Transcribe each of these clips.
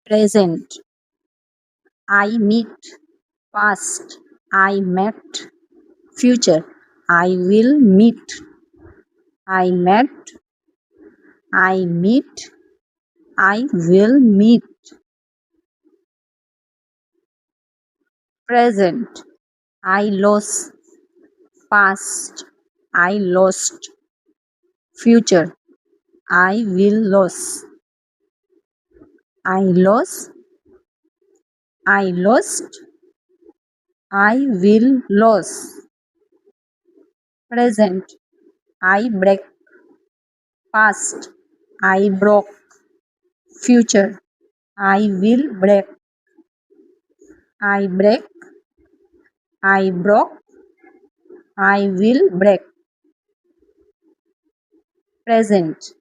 present, I meet, past, I met, future, I will meet, I met, I meet, I will meet, present, I lost, past, I lost, future, I will lose, I lost, I lost, I will lose, present, I break, past, I broke, future, I will break, I break, I broke, I will break, present,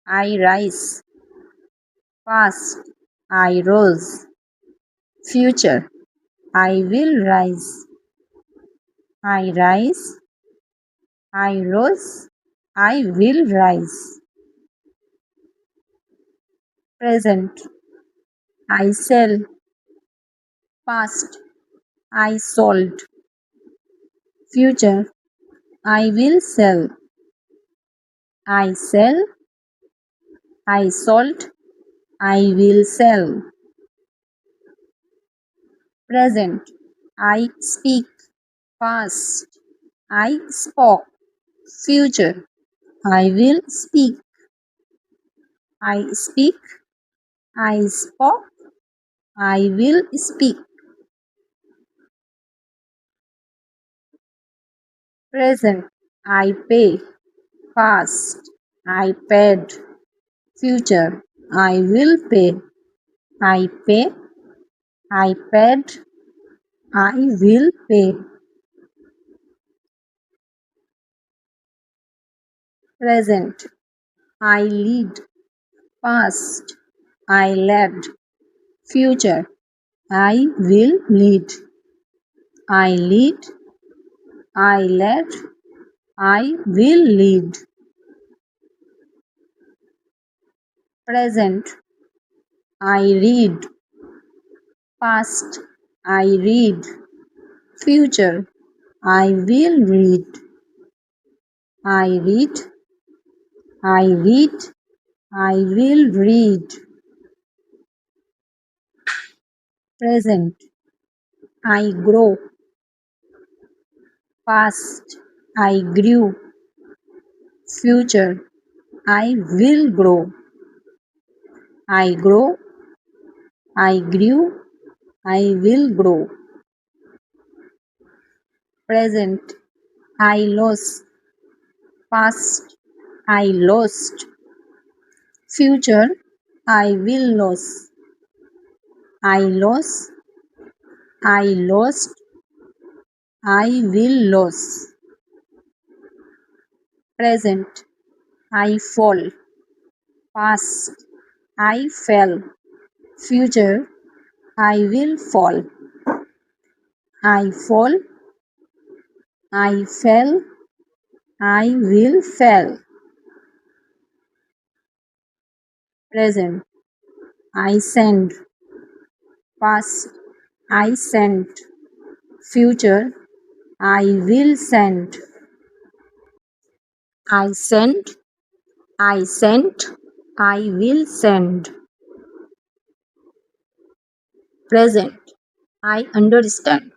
I rise, past, I rose, future, I will rise, I rise, I rose, I will rise, present, I sell, past, I sold, future, I will sell, I sell, I sold, I will sell, present, I speak, past, I spoke, future, I will speak, I speak, I spoke, I will speak, present, I pay, past, I paid, future, I will pay, I pay, I paid, I will pay, present, I lead, past, I led, future, I will lead, I lead, I led, I will lead, present, I read, past, I read, future, I will read, I read, I read, I will read, present, I grow, past, I grew, future, I will grow, I grow, I grew, I will grow, present, I lost, past, I lost, future, I will lose, I lost, I lost, I will lose, present, I fall, past, I fell, future, I will fall, I fall, I fell, I will fall, present, I send, past, I sent, future, I will send, I sent, I sent, I will send, present, I understand,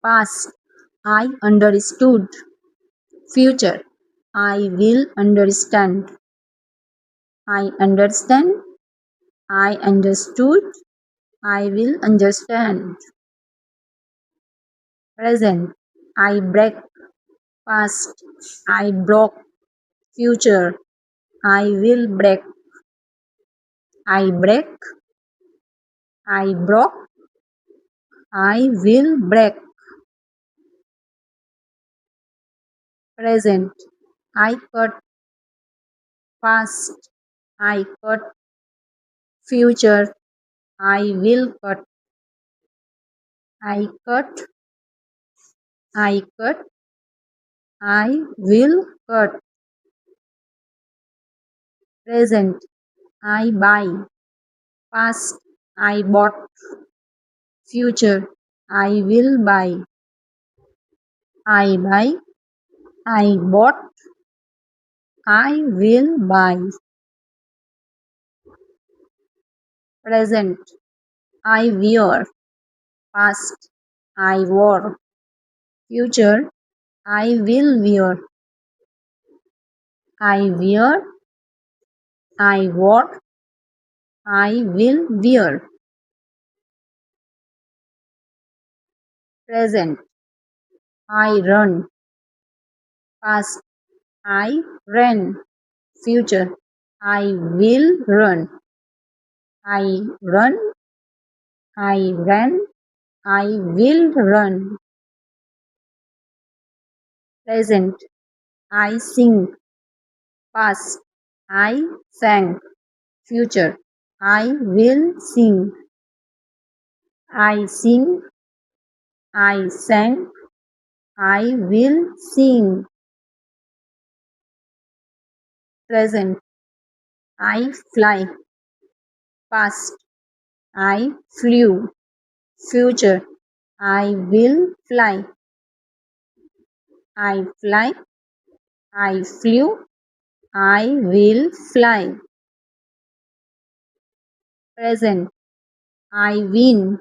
past, I understood, future, I will understand, I understand, I understood, I will understand, present, I break, past, I broke, future, I will break, I break, I broke, I will break, present, I cut, past, I cut, future, I will cut, I cut, I cut, I will cut, present, I buy, Past, I bought. Future, I will buy. I buy. I bought. I will buy. Present, I wear. Past, I wore. Future, I will wear. I wear. I wore. I will wear. Present, I run. Past, I ran. Future, I will run. I run. I ran. I will run. Present, I sing. Past, I sang. Future, I will sing. I sing. I sang. I will sing. Present, I fly. Past, I flew. Future, I will fly. I fly. I flew. I will fly. Present, I win.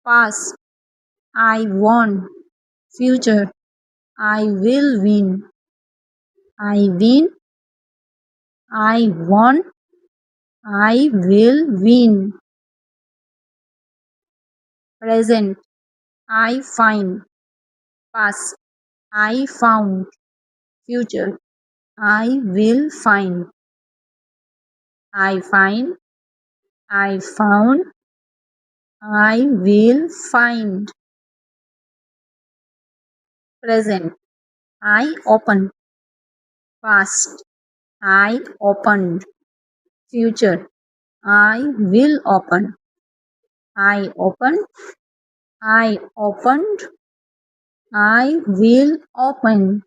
Past, I won. Future, I will win. I win. I won. I will win. Present, I find. Past, I found. Future, I will find. I find. I found. I will find. Present, I open. Past, I opened. Future, I will open. I open. I opened. I will open.